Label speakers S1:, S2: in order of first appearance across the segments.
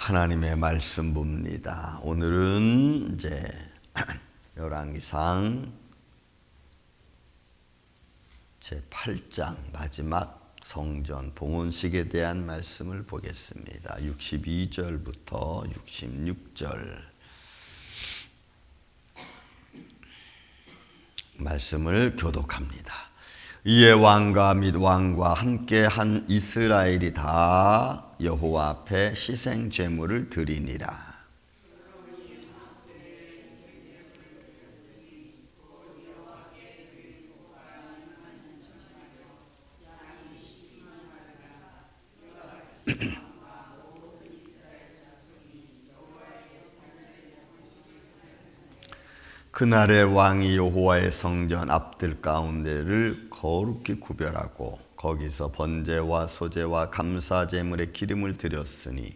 S1: 하나님의 말씀 봅니다. 오늘은 이제 열왕기상 제8장 마지막 성전 봉헌식에 대한 말씀을 보겠습니다. 62절부터 66절 말씀을 교독합니다. 이에 왕과 및 왕과 함께 한 이스라엘이 다 여호와 앞에 시생 제물을 드리니라. 그날에 왕이 여호와의 성전 앞들 가운데를 거룩히 구별하고 거기서 번제와 소제와 감사 제물의 기름을 드렸으니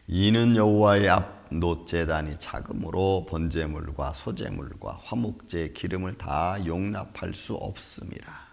S1: 이는 여호와의 앞 놋제단이 작음으로 번제물과 소제물과 화목제의 기름을 다 용납할 수 없음이라.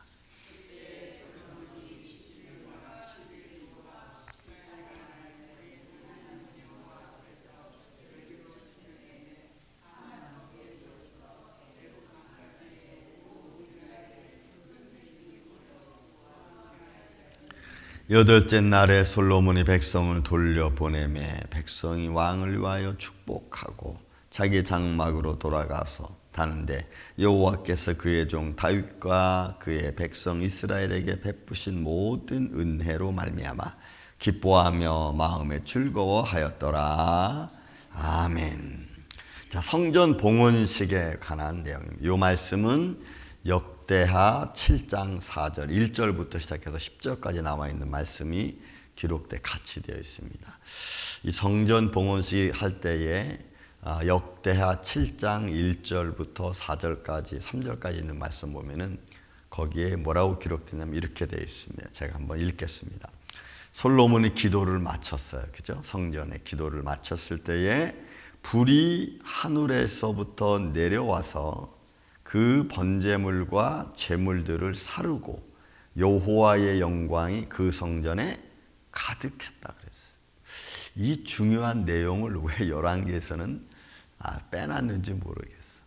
S1: 여덟째 날에 솔로몬이 백성을 돌려보내매 백성이 왕을 위하여 축복하고 자기 장막으로 돌아가서 다는데 여호와께서 그의 종 다윗과 그의 백성 이스라엘에게 베푸신 모든 은혜로 말미암아 기뻐하며 마음에 즐거워하였더라. 아멘. 자, 성전 봉헌식에 관한 내용입니다. 이 말씀은 역대하 7장 4절 1절부터 시작해서 10절까지 나와 있는 말씀이 기록돼 같이 되어 있습니다. 이 성전 봉헌식 할 때에 역대하 7장 1절부터 4절까지 3절까지 있는 말씀 보면은 거기에 뭐라고 기록되냐면 이렇게 되어 있습니다. 제가 한번 읽겠습니다. 솔로몬이 기도를 마쳤어요. 그죠? 성전에 기도를 마쳤을 때에 불이 하늘에서부터 내려와서 그 번제물과 제물들을 사르고 여호와의 영광이 그 성전에 가득했다 그랬어요. 이 중요한 내용을 왜 열왕기에서는 빼놨는지 모르겠어.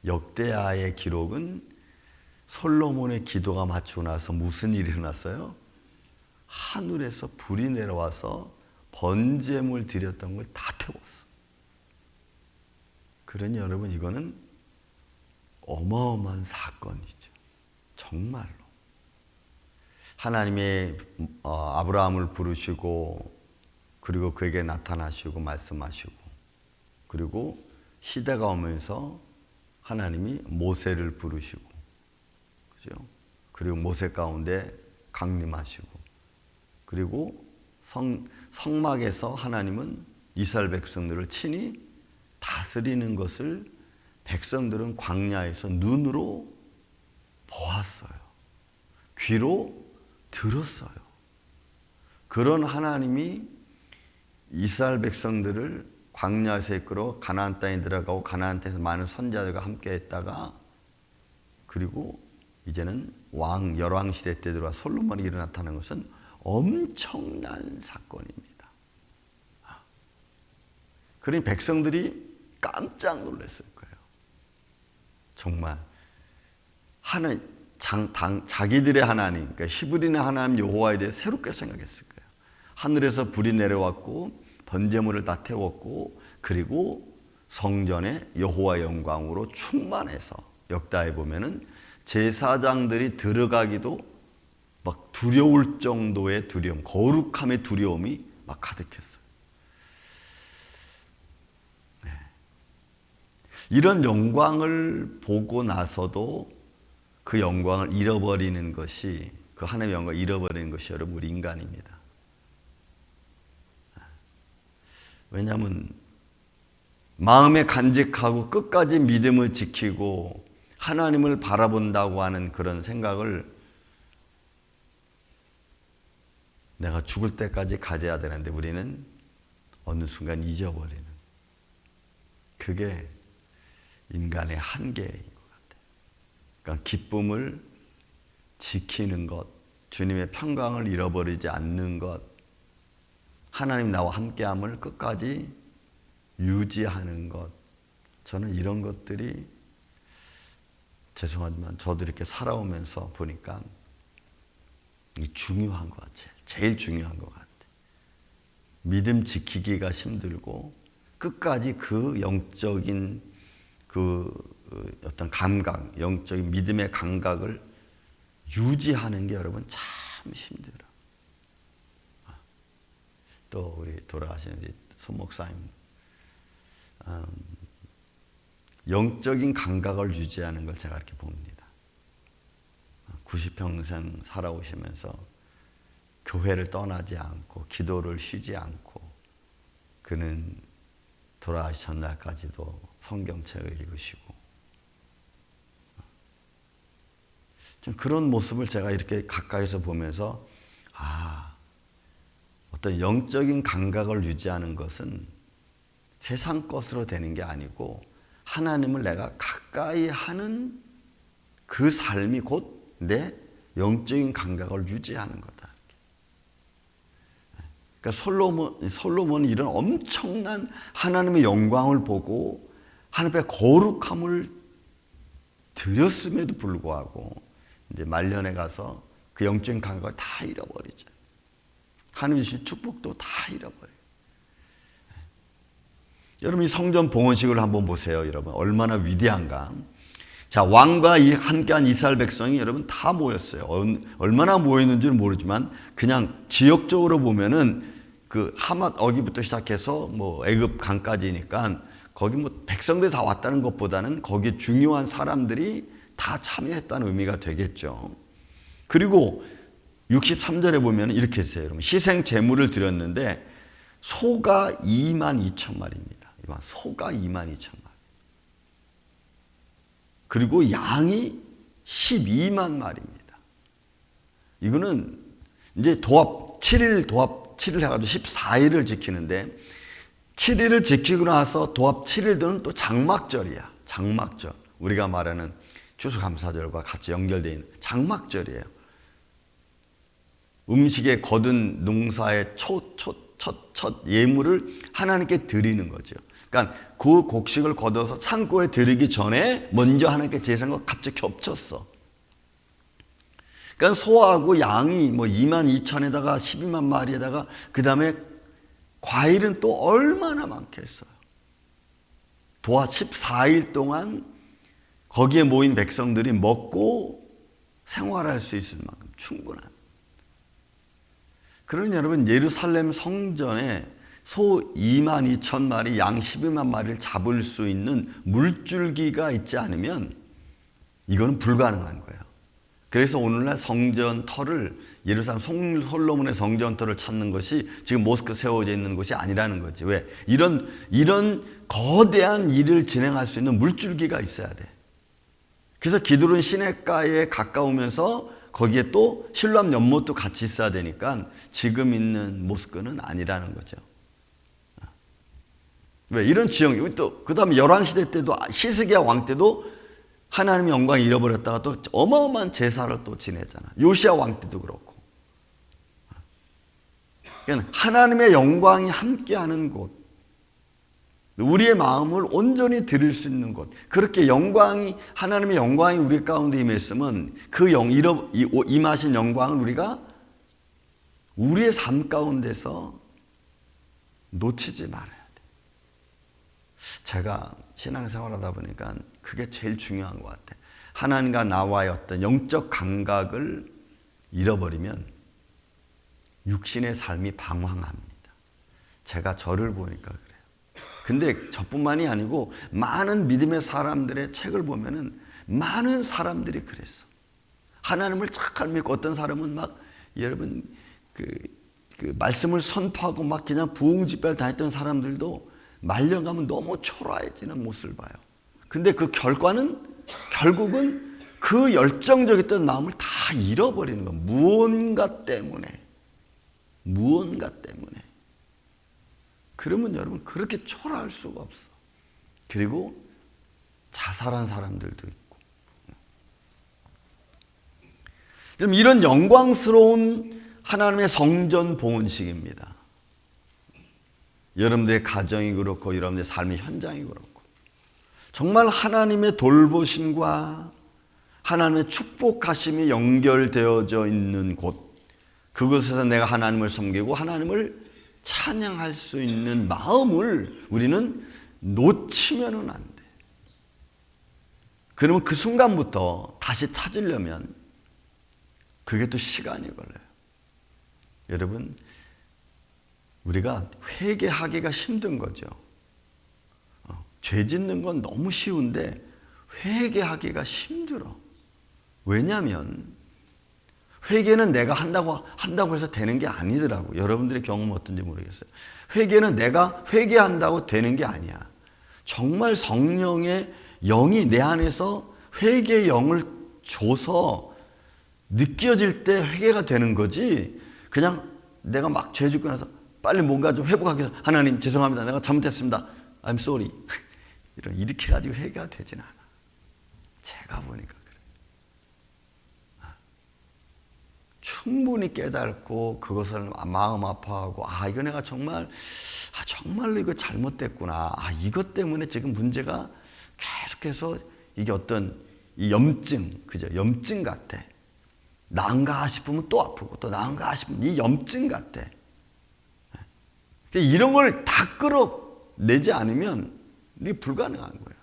S1: 역대하의 기록은 솔로몬의 기도가 마치고 나서 무슨 일이 일어났어요? 하늘에서 불이 내려와서 번제물 드렸던 걸 다 태웠어. 그러니 여러분 이거는 어마어마한 사건이죠. 정말로. 하나님의 아브라함을 부르시고 그리고 그에게 나타나시고 말씀하시고 그리고 시대가 오면서 하나님이 모세를 부르시고 그죠? 그리고 모세 가운데 강림하시고 그리고 성막에서 하나님은 이스라엘 백성들을 친히 다스리는 것을 백성들은 광야에서 눈으로 보았어요. 귀로 들었어요. 그런 하나님이 이스라엘 백성들을 광야에서 이끌어 가나안 땅에 들어가고 가나안 땅에서 많은 선지자들과 함께 했다가 그리고 이제는 열왕 시대 때 들어와 솔로몬이 일어났다는 것은 엄청난 사건입니다. 그러니 백성들이 깜짝 놀랐을 거예요. 정말 자기들의 하나님, 그러니까 히브리의 하나님 여호와에 대해 새롭게 생각했을 거예요. 하늘에서 불이 내려왔고 번제물을 다 태웠고 그리고 성전에 여호와의 영광으로 충만해서 역대하에 보면은 제사장들이 들어가기도 막 두려울 정도의 두려움, 거룩함의 두려움이 막 가득했어요. 이런 영광을 보고 나서도 그 영광을 잃어버리는 것이 그 하나님의 영광을 잃어버리는 것이 여러분 우리 인간입니다. 왜냐하면 마음에 간직하고 끝까지 믿음을 지키고 하나님을 바라본다고 하는 그런 생각을 내가 죽을 때까지 가져야 되는데 우리는 어느 순간 잊어버리는 그게 인간의 한계인 것 같아요. 그러니까 기쁨을 지키는 것, 주님의 평강을 잃어버리지 않는 것, 하나님 나와 함께함을 끝까지 유지하는 것, 저는 이런 것들이 죄송하지만 저도 이렇게 살아오면서 보니까 중요한 것 같아요. 제일 중요한 것 같아요. 믿음 지키기가 힘들고 끝까지 그 영적인 그 어떤 감각, 영적인 믿음의 감각을 유지하는 게 여러분 참 힘들어. 또 우리 돌아가신 손 목사님, 영적인 감각을 유지하는 걸 제가 이렇게 봅니다. 90평생 살아오시면서 교회를 떠나지 않고 기도를 쉬지 않고 그는 돌아가시 전날까지도 성경책을 읽으시고 좀 그런 모습을 제가 이렇게 가까이서 보면서 어떤 영적인 감각을 유지하는 것은 세상 것으로 되는 게 아니고 하나님을 내가 가까이 하는 그 삶이 곧 내 영적인 감각을 유지하는 거다. 그러니까 솔로몬이 이런 엄청난 하나님의 영광을 보고 하나님의 거룩함을 드렸음에도 불구하고 이제 말년에 가서 그 영적인 감각을 다 잃어버리죠. 하나님 주신 축복도 다 잃어버려요. 여러분 이 성전 봉헌식을 한번 보세요. 여러분 얼마나 위대한가. 자, 왕과 함께한 이스라엘 백성이 여러분 다 모였어요. 얼마나 모였는지는 모르지만 그냥 지역적으로 보면은 그 하맛 어기부터 시작해서 뭐 애굽 강까지니까 거기 뭐 백성들이 다 왔다는 것보다는 거기 중요한 사람들이 다 참여했다는 의미가 되겠죠. 그리고 63절에 보면 이렇게 했어요. 여러분 희생 제물을 드렸는데 소가 22,000마리입니다. 소가 22,000마리. 그리고 양이 12만 마리입니다. 이거는 이제 7일 해가지고 14일을 지키는데 7일을 지키고 나서 도합 7일도는 또 장막절이야. 장막절. 우리가 말하는 추수감사절과 같이 연결되어 있는 장막절이에요. 음식에 거둔 농사의 첫 예물을 하나님께 드리는 거죠. 그러니까 그 곡식을 걷어서 창고에 드리기 전에 먼저 하나님께 제사한 거 갑자기 겹쳤어. 그러니까 소하고 양이 뭐 22,000에다가 12만 마리에다가 그 다음에 과일은 또 얼마나 많겠어요. 도하 14일 동안 거기에 모인 백성들이 먹고 생활할 수 있을 만큼 충분한. 그러니 여러분 예루살렘 성전에 소 22,000마리, 양 12만 마리를 잡을 수 있는 물줄기가 있지 않으면 이거는 불가능한 거예요. 그래서 오늘날 성전터를 예루살렘 솔로몬의 성전터를 찾는 것이 지금 모스크 세워져 있는 것이 아니라는 거지. 왜? 이런 거대한 일을 진행할 수 있는 물줄기가 있어야 돼. 그래서 기드론 시내가에 가까우면서 거기에 또 실로암 연못도 같이 있어야 되니까 지금 있는 모스크는 아니라는 거죠. 왜? 이런 지형, 또, 그 다음에 열왕시대 때도, 시스기야 왕 때도 하나님의 영광을 잃어버렸다가 또 어마어마한 제사를 또 지내잖아. 요시야 왕 때도 그렇고. 그러니까 하나님의 영광이 함께하는 곳, 우리의 마음을 온전히 드릴 수 있는 곳, 그렇게 하나님의 영광이 우리 가운데 임했으면 그 임하신 영광을 우리가 우리의 삶 가운데서 놓치지 말아야 돼. 제가 신앙생활 하다 보니까 그게 제일 중요한 것 같아요. 하나님과 나와의 어떤 영적 감각을 잃어버리면 육신의 삶이 방황합니다. 제가 저를 보니까 그래요. 근데 저뿐만이 아니고 많은 믿음의 사람들의 책을 보면은 많은 사람들이 그랬어. 하나님을 잘 믿고 어떤 사람은 막 여러분 그 말씀을 선포하고 막 그냥 부흥집회를 다녔던 사람들도 말려가면 너무 초라해지는 모습을 봐요. 근데 그 결과는 결국은 그 열정적이었던 마음을 다 잃어버리는 거예요. 무언가 때문에. 그러면 여러분 그렇게 초라할 수가 없어. 그리고 자살한 사람들도 있고. 그럼 이런 영광스러운 하나님의 성전 봉헌식입니다. 여러분들의 가정이 그렇고 여러분들의 삶의 현장이 그렇고 정말 하나님의 돌보심과 하나님의 축복하심이 연결되어져 있는 곳, 그곳에서 내가 하나님을 섬기고 하나님을 찬양할 수 있는 마음을 우리는 놓치면은 안 돼. 그러면 그 순간부터 다시 찾으려면 그게 또 시간이 걸려요. 여러분, 우리가 회개하기가 힘든 거죠. 죄 짓는 건 너무 쉬운데 회개하기가 힘들어. 왜냐하면 회개는 내가 한다고 해서 되는 게 아니더라고. 여러분들의 경험은 어떤지 모르겠어요. 회개는 내가 회개한다고 되는 게 아니야. 정말 성령의 영이 내 안에서 회개의 영을 줘서 느껴질 때 회개가 되는 거지. 그냥 내가 막 죄 짓고 나서 빨리 뭔가 좀 회복하기 위해서 하나님 죄송합니다. 내가 잘못했습니다. I'm sorry. 이렇게 가지고 회개가 되진 않아. 제가 보니까 그래. 충분히 깨닫고 그것을 마음 아파하고 이거 내가 정말로 이거 잘못됐구나. 이것 때문에 지금 문제가 계속해서 이게 어떤 이 염증, 그죠? 염증 같아. 나은가 싶으면 또 아프고 또 나은가 싶으면 이 염증 같아. 이런 걸 다 끌어내지 않으면 이게 불가능한 거예요.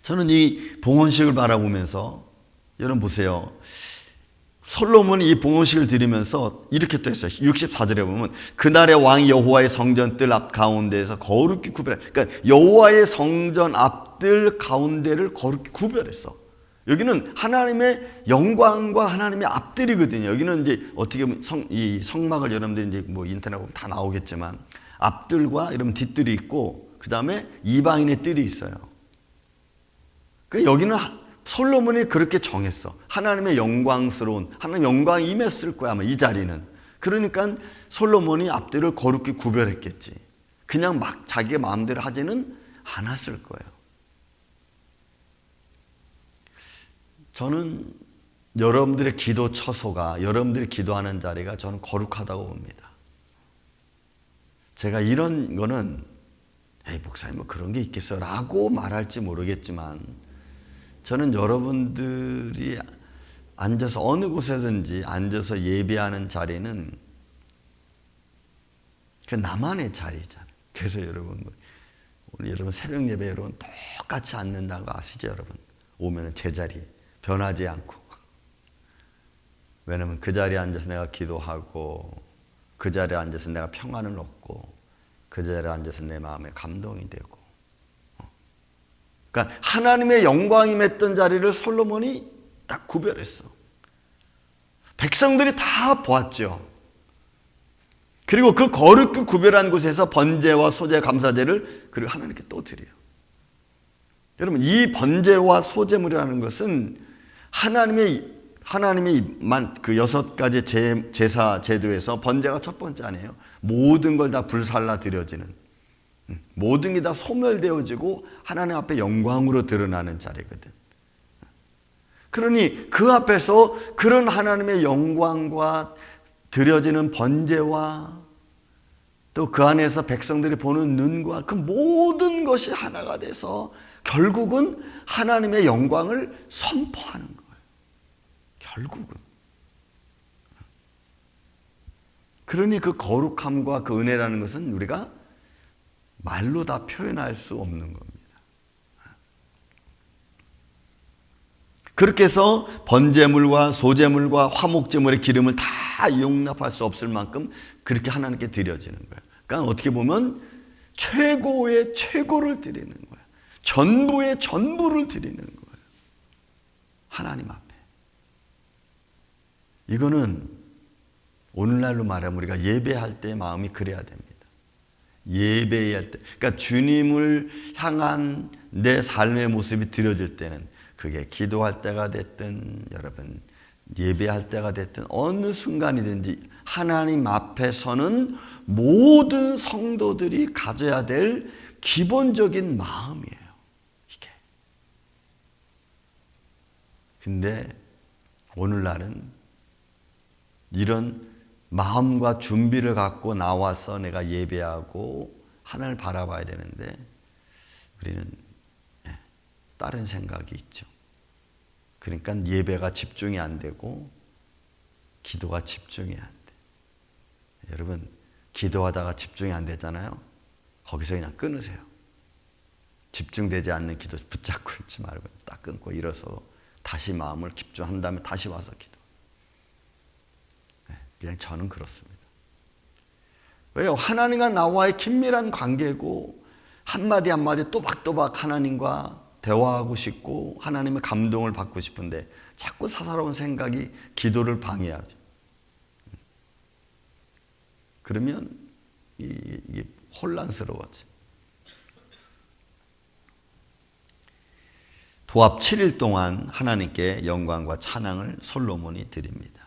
S1: 저는 이 봉헌식을 바라보면서 여러분 보세요. 솔로몬이 이 봉헌식을 드리면서 이렇게 또 했어요. 64절에 보면 그날의 왕 여호와의 성전뜰 앞 가운데에서 거룩히 구별해. 그러니까 여호와의 성전 앞뜰 가운데를 거룩히 구별했어. 여기는 하나님의 영광과 하나님의 앞뜰이거든요. 여기는 이제 어떻게 보면 이 성막을 여러분들 이제 뭐 인터넷 보면 다 나오겠지만 앞뜰과 여러분 뒷뜰이 있고 그 다음에 이방인의 뜰이 있어요. 여기는 솔로몬이 그렇게 정했어. 하나님의 영광스러운 하나님 영광이 임했을 거야 아마 이 자리는. 그러니까 솔로몬이 앞뜰을 거룩히 구별했겠지. 그냥 막 자기의 마음대로 하지는 않았을 거예요. 저는 여러분들의 기도 처소가, 여러분들이 기도하는 자리가 저는 거룩하다고 봅니다. 제가 이런 거는 목사님 뭐 그런 게 있겠어요 라고 말할지 모르겠지만 저는 여러분들이 앉아서 어느 곳에든지 앉아서 예배하는 자리는 그 나만의 자리잖아요. 그래서 여러분 오늘 여러분 새벽 예배 여러분 똑같이 앉는다는 거 아시죠 여러분? 오면은 제자리에 변하지 않고. 왜냐면 그 자리에 앉아서 내가 기도하고 그 자리에 앉아서 내가 평안을 얻고 그 자리에 앉아서 내 마음에 감동이 되고. 그러니까 하나님의 영광이 맺던 자리를 솔로몬이 딱 구별했어. 백성들이 다 보았죠. 그리고 그 거룩히 구별한 곳에서 번제와 소제 감사제를 그리고 하나님께 또 드려요. 여러분 이 번제와 소제물이라는 것은 하나님의 그 6가지 제사 제도에서 번제가 첫 번째 아니에요. 모든 걸 다 불살라 드려지는, 모든 게 다 소멸되어지고 하나님 앞에 영광으로 드러나는 자리거든. 그러니 그 앞에서 그런 하나님의 영광과 드려지는 번제와 또 그 안에서 백성들이 보는 눈과 그 모든 것이 하나가 돼서 결국은 하나님의 영광을 선포하는 거예요. 결국은. 그러니 그 거룩함과 그 은혜라는 것은 우리가 말로 다 표현할 수 없는 겁니다. 그렇게 해서 번제물과 소제물과 화목제물의 기름을 다 용납할 수 없을 만큼 그렇게 하나님께 드려지는 거예요. 그러니까 어떻게 보면 최고의 최고를 드리는 거예요. 전부의 전부를 드리는 거예요. 하나님 앞에. 이거는 오늘날로 말하면 우리가 예배할 때 마음이 그래야 됩니다. 예배할 때, 그러니까 주님을 향한 내 삶의 모습이 드려질 때는 그게 기도할 때가 됐든 여러분 예배할 때가 됐든 어느 순간이든지 하나님 앞에서는 모든 성도들이 가져야 될 기본적인 마음이에요. 이게. 근데 오늘날은 이런 마음과 준비를 갖고 나와서 내가 예배하고 하나님을 바라봐야 되는데 우리는 다른 생각이 있죠. 그러니까 예배가 집중이 안 되고 기도가 집중이 안 돼. 여러분, 기도하다가 집중이 안 되잖아요. 거기서 그냥 끊으세요. 집중되지 않는 기도 붙잡고 있지 말고 딱 끊고 일어서 다시 마음을 집중한 다음에 다시 와서 기도. 그냥 저는 그렇습니다. 왜요? 하나님과 나와의 긴밀한 관계고 한마디 한마디 또박또박 하나님과 대화하고 싶고 하나님의 감동을 받고 싶은데 자꾸 사사로운 생각이 기도를 방해하죠. 그러면 이게 혼란스러워져. 도합 7일 동안 하나님께 영광과 찬양을 솔로몬이 드립니다.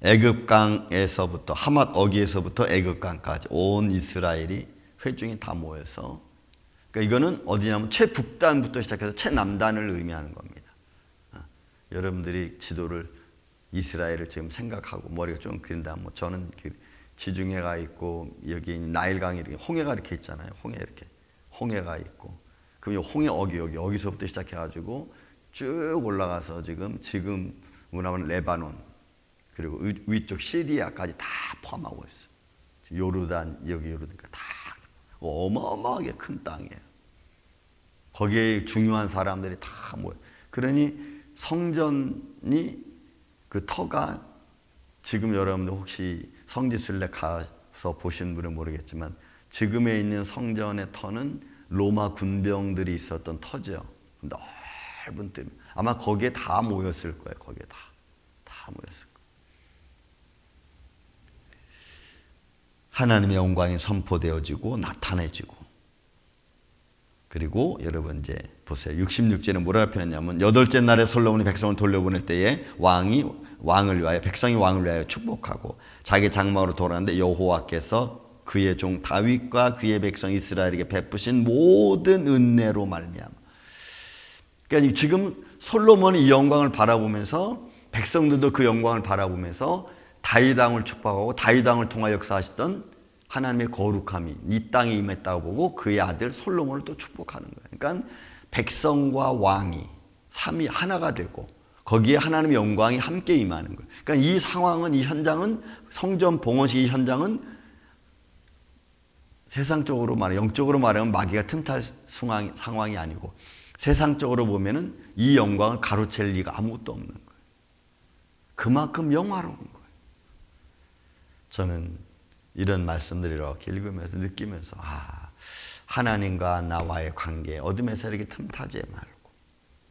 S1: 애굽강에서부터 하맛 어기에서부터 애굽강까지 온 이스라엘이 회중이 다 모여서, 그러니까 이거는 어디냐면 최북단부터 시작해서 최남단을 의미하는 겁니다. 여러분들이 지도를 이스라엘을 지금 생각하고 머리가 좀 그린다. 뭐 저는 지중해가 있고 여기 나일강이 이렇게 홍해가 이렇게 있잖아요. 홍해가 있고 그럼 홍해 여기서부터 시작해가지고 쭉 올라가서 지금 뭐냐면 레바논 그리고 위쪽 시리아까지 다 포함하고 있어요. 요르단 요르단까 다 어마어마하게 큰 땅이에요. 거기에 중요한 사람들이 다 모여. 그러니 성전이 그 터가 지금 여러분들 혹시 성지순례 가서 보신 분은 모르겠지만 지금에 있는 성전의 터는 로마 군병들이 있었던 터죠. 넓은 뜰. 아마 거기에 다 모였을 거예요. 거기에 다 모였을 거예요. 하나님의 영광이 선포되어지고 나타내지고, 그리고 여러분 이제 보세요. 66절에 뭐라고 표현했냐면 여덟째 날에 솔로몬이 백성을 돌려보낼 때에 왕을 위하여 백성이 왕을 위하여 축복하고 자기 장막으로 돌아왔는데 여호와께서 그의 종 다윗과 그의 백성 이스라엘에게 베푸신 모든 은혜로 말미암아. 그러니까 지금 솔로몬이 이 영광을 바라보면서 백성들도 그 영광을 바라보면서 다윗 왕을 축복하고 다윗 왕을 통하여 역사하시던 하나님의 거룩함이 이 땅에 임했다고 보고 그의 아들 솔로몬을 또 축복하는 거예요. 그러니까 백성과 왕이 삼위 하나가 되고 거기에 하나님의 영광이 함께 임하는 거예요. 그러니까 이 상황은, 이 현장은, 성전 봉헌식 이 현장은 세상적으로 말해, 영적으로 말하면 마귀가 틈탈 상황이 아니고 세상적으로 보면은 이 영광을 가로챌 리가 아무것도 없는 거예요. 그만큼 영화로운 거예요. 저는 이런 말씀들을 이렇게 읽으면서 느끼면서 하나님과 나와의 관계 어둠의 세력이 틈타지 말고,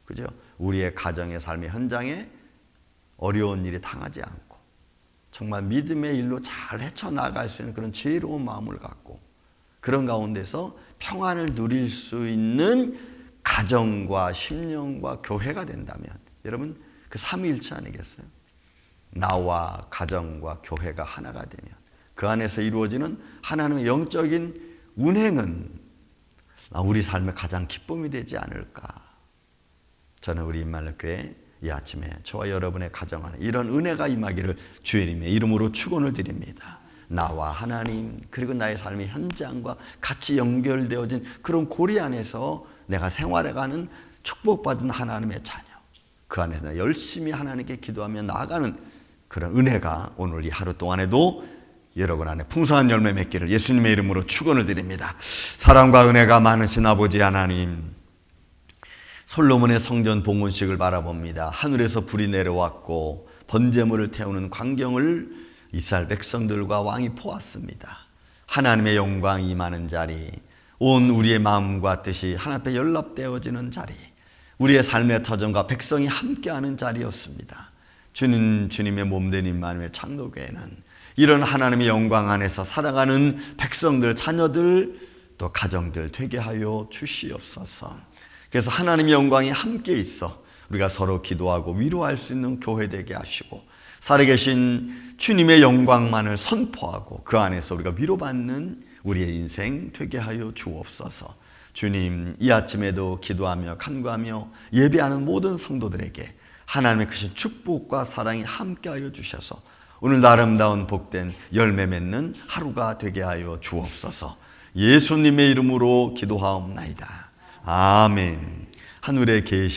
S1: 그죠? 우리의 가정의 삶의 현장에 어려운 일이 당하지 않고 정말 믿음의 일로 잘 헤쳐나갈 수 있는 그런 지혜로운 마음을 갖고 그런 가운데서 평안을 누릴 수 있는 가정과 심령과 교회가 된다면 여러분 그 삼위일체 아니겠어요? 나와 가정과 교회가 하나가 되면 그 안에서 이루어지는 하나님의 영적인 운행은 우리 삶의 가장 기쁨이 되지 않을까. 저는 우리 임마누엘교회 이 아침에 저와 여러분의 가정 안에 이런 은혜가 임하기를 주님의 이름으로 축원을 드립니다. 나와 하나님 그리고 나의 삶의 현장과 같이 연결되어진 그런 고리 안에서 내가 생활해가는 축복받은 하나님의 자녀, 그 안에서 열심히 하나님께 기도하며 나아가는 그런 은혜가 오늘 이 하루 동안에도 여러분 안에 풍성한 열매 맺기를 예수님의 이름으로 축원을 드립니다. 사랑과 은혜가 많으신 아버지 하나님, 솔로몬의 성전 봉헌식을 바라봅니다. 하늘에서 불이 내려왔고 번제물을 태우는 광경을 이스라엘 백성들과 왕이 보았습니다. 하나님의 영광이 임하는 자리, 온 우리의 마음과 뜻이 하나님 앞에 연락되어지는 자리, 우리의 삶의 터전과 백성이 함께하는 자리였습니다. 주님의 몸된 임마누엘 장로교회는 이런 하나님의 영광 안에서 살아가는 백성들, 자녀들, 또 가정들 되게 하여 주시옵소서. 그래서 하나님의 영광이 함께 있어 우리가 서로 기도하고 위로할 수 있는 교회 되게 하시고 살아계신 주님의 영광만을 선포하고 그 안에서 우리가 위로받는 우리의 인생 되게 하여 주옵소서. 주님, 이 아침에도 기도하며 간구하며 예배하는 모든 성도들에게 하나님의 크신 축복과 사랑이 함께하여 주셔서 오늘도 아름다운 복된 열매 맺는 하루가 되게 하여 주옵소서. 예수님의 이름으로 기도하옵나이다. 아멘. 하늘에 계신